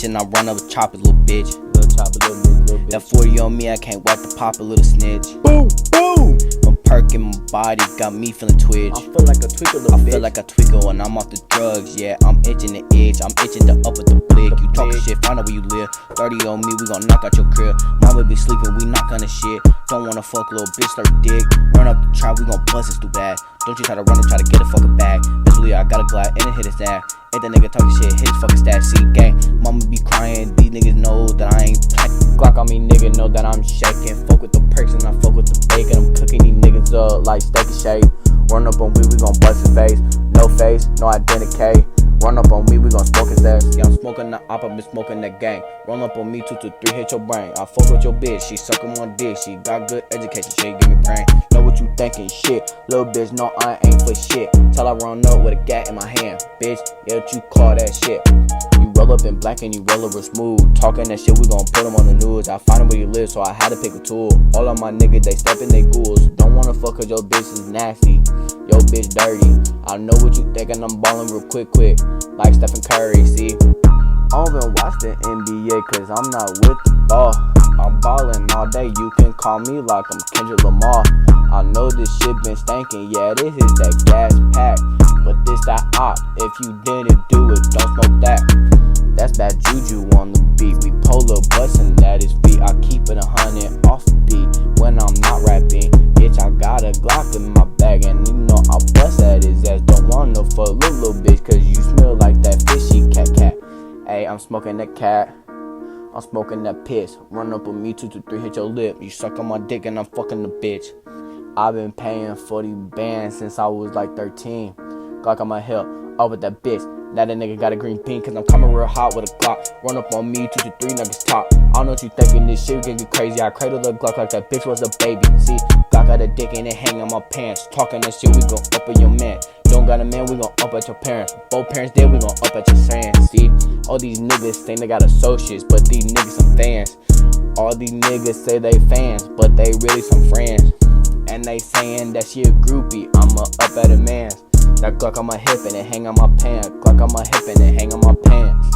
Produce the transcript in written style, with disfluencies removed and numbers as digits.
bitch and I run up a chopper, little bitch. That 40 on me, I can't wipe the pop, a little snitch. Boom, boom. I'm perking my body, got me feeling twitch. I feel like a tweaker, little bitch. I feel like a tweaker when I'm off the drugs, yeah. I'm itching the itch, I'm itching to up with the blick. You talking shit, find out where you live. 30 on me, we gon' knock out your crib. Mama be sleeping, we not gonna shit. Don't wanna fuck, little bitch, slurp dick. Run up the trap, we gon' bust it too bad. Don't you try to run up, try to get a fucking bag. Bitch, believe I got a glide and it hit his ass. Ain't that nigga talking shit, hit his fucking stat. See, gang, mama be crying, these niggas know that I ain't playing. Glock on me, nigga, know that I'm shaking. Fuck with the perks and I fuck with the bacon. I'm cooking these niggas up like steak and shake. Run up on me, we gon' bust his face. No face, no identity. Run up on me, we gon' smoke his ass. Yeah, I'm smoking the op, I been smoking that gang. Run up on me, 2 to 3, hit your brain. I fuck with your bitch, she suckin' on dick. She got good education, she give me brain. Know what you thinking, shit. Little bitch, no, I ain't for shit. Till I run up with a gat in my hand. Bitch, yeah, what you call that shit? You roll up in black and you roll over smooth. Talking that shit, we gon' put them on the news. I find him where you live, so I had to pick a tool. All of my niggas, they step in they ghouls. Don't wanna fuck cause your bitch is nasty. Yo bitch dirty. I know what you thinking, I'm ballin' real quick. Like Stephen Curry, see? I don't even watch the NBA cause I'm not with the ball. I'm ballin' all day, you can call me like I'm Kendrick Lamar. I know this shit been stankin', yeah, this is that gas pack. But this that op, if you didn't do it, don't smoke that. That's bad juju on the beat. We polar bustin' that is beat. I keep it 100 off the beat when I'm not rapping. Bitch, I got a Glock in my bag and you know I bust at his ass. Don't want no fuck little bitch cause you smell like that fishy cat. Hey, I'm smoking that cat. I'm smoking that piss. Run up with me, 2 to 3, hit your lip. You suck on my dick and I'm fucking the bitch. I've been paying 40 bands since I was like 13. Glock on my hip, up with that bitch. Now that nigga got a green pin cause I'm coming real hot with a Glock. Run up on me, 2 to 3 nuggets top. I don't know what you thinking, this shit can get crazy. I cradle the Glock like that bitch was a baby. See, Glock got a dick and it hang on my pants. Talking that shit, we gon' up at your man. Don't got a man, we gon' up at your parents. Both parents dead, we gon' up at your sands. See, all these niggas think they got associates, but these niggas some fans. All these niggas say they fans, but they really some friends. And they saying that she a groupie, I'ma up at a man's. That Glock on my hip and it hang on my pants. Glock on my hip and it hang on my pants.